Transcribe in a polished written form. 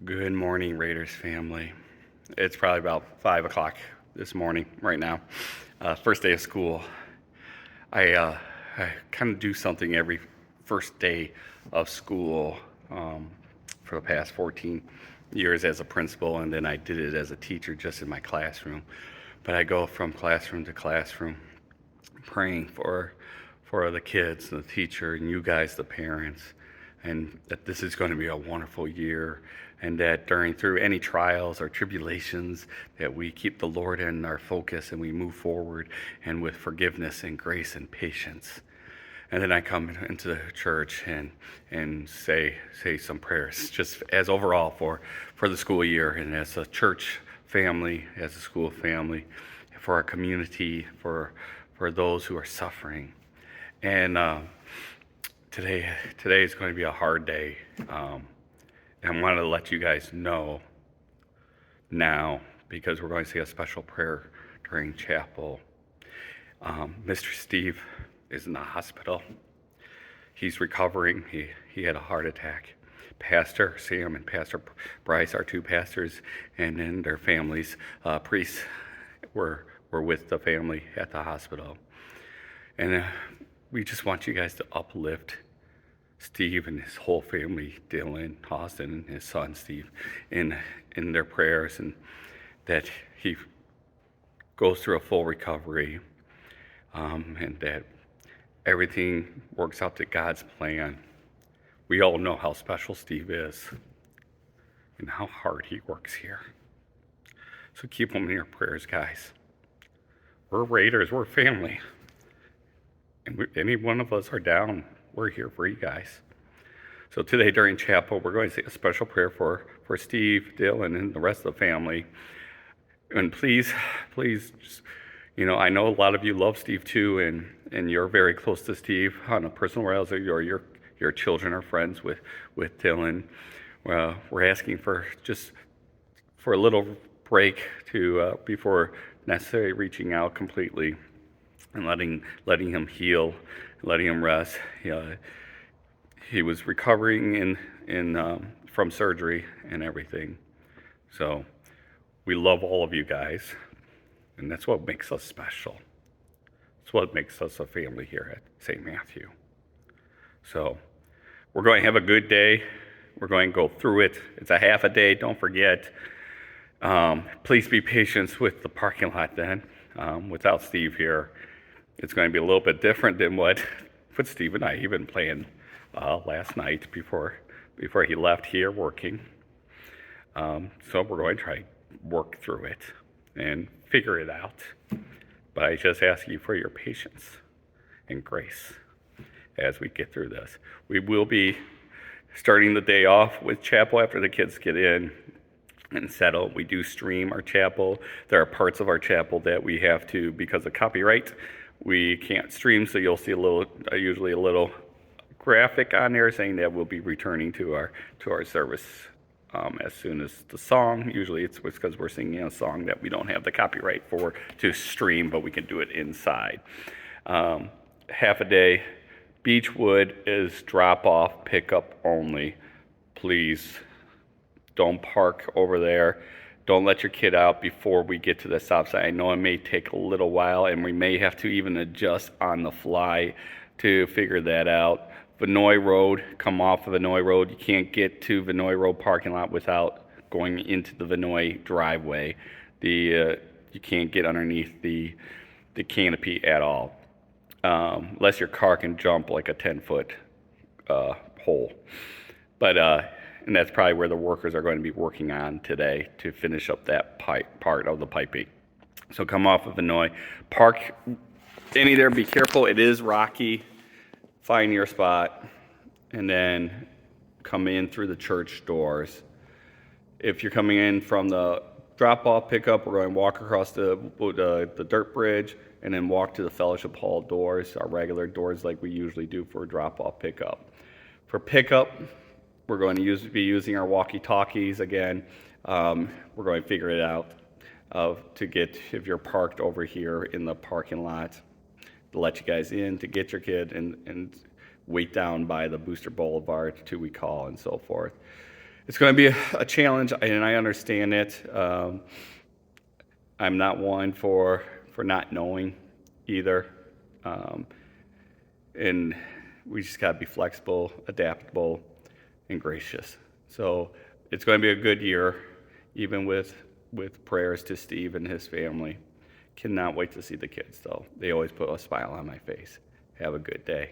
Good morning, Raiders family. It's probably about 5 o'clock this morning right now. First day of school. I kind of do something every first day of school for the past 14 years as a principal, and then I did it as a teacher just in my classroom. But I go from classroom to classroom praying for the kids, the teacher, and you guys, the parents, and that this is going to be a wonderful year, and that through any trials or tribulations, that we keep the Lord in our focus and we move forward and with forgiveness and grace and patience. And then I come into the church and say some prayers, just as overall for the school year, and as a church family, as a school family, for our community, for those who are suffering. And today is going to be a hard day. I want to let you guys know now, because we're going to say a special prayer during chapel. Mr. Steve is in the hospital. He's recovering. He had a heart attack. Pastor Sam and Pastor Bryce, our two pastors, and then their families, priests, were with the family at the hospital. And we just want you guys to uplift Steve and his whole family, Dylan, Austin, and his son Steve, in their prayers, and that he goes through a full recovery, and that everything works out to God's plan. We all know how special Steve is and how hard he works here. So keep him in your prayers, guys. We're Raiders, we're family. And any one of us are down, we're here for you guys. So today during chapel, we're going to say a special prayer for Steve, Dylan, and the rest of the family. And please, just, I know a lot of you love Steve too, and you're very close to Steve on a personal level, or your children are friends with Dylan. We're asking for a little break to before necessary reaching out completely and letting him heal, letting him rest. He was recovering from surgery and everything. So we love all of you guys, and that's what makes us special. It's what makes us a family here at St. Matthew. So we're going to have a good day. We're going to go through it. It's a half a day, don't forget. Please be patient with the parking lot then. Without Steve here, it's going to be a little bit different than what Steve and I even planned last night before he left here working. So we're going to try to work through it and figure it out. But I just ask you for your patience and grace as we get through this. We will be starting the day off with chapel after the kids get in and settle. We do stream our chapel. There are parts of our chapel that we have to, because of copyright, we can't stream, so you'll see usually a little graphic on there saying that we'll be returning to our service as soon as the song. Usually it's because we're singing a song that we don't have the copyright to stream, but we can do it inside. Half a day. Beechwood is drop-off, pickup only. Please don't park over there. Don't let your kid out before we get to the stop sign. I know it may take a little while, and we may have to even adjust on the fly to figure that out. Vinoy Road, come off of Vinoy Road. You can't get to Vinoy Road parking lot without going into the Vinoy driveway. You can't get underneath the canopy at all, unless your car can jump like a 10-foot hole. But and that's probably where the workers are going to be working on today to finish up that part of the piping. So come off of Vinoy, park any there. Be careful; it is rocky. Find your spot, and then come in through the church doors. If you're coming in from the drop-off pickup, we're going to walk across the dirt bridge and then walk to the Fellowship Hall doors, our regular doors like we usually do for a drop-off pickup. For pickup, we're going to be using our walkie-talkies again. We're going to figure it out to get, if you're parked over here in the parking lot, to let you guys in, to get your kid and wait down by the Booster Boulevard till we call and so forth. It's going to be a challenge, and I understand it. I'm not one for not knowing either. Um, and we just got to be flexible, adaptable, and gracious. So it's going to be a good year, even with prayers to Steve and his family. Cannot wait to see the kids, though. They always put a smile on my face. Have a good day.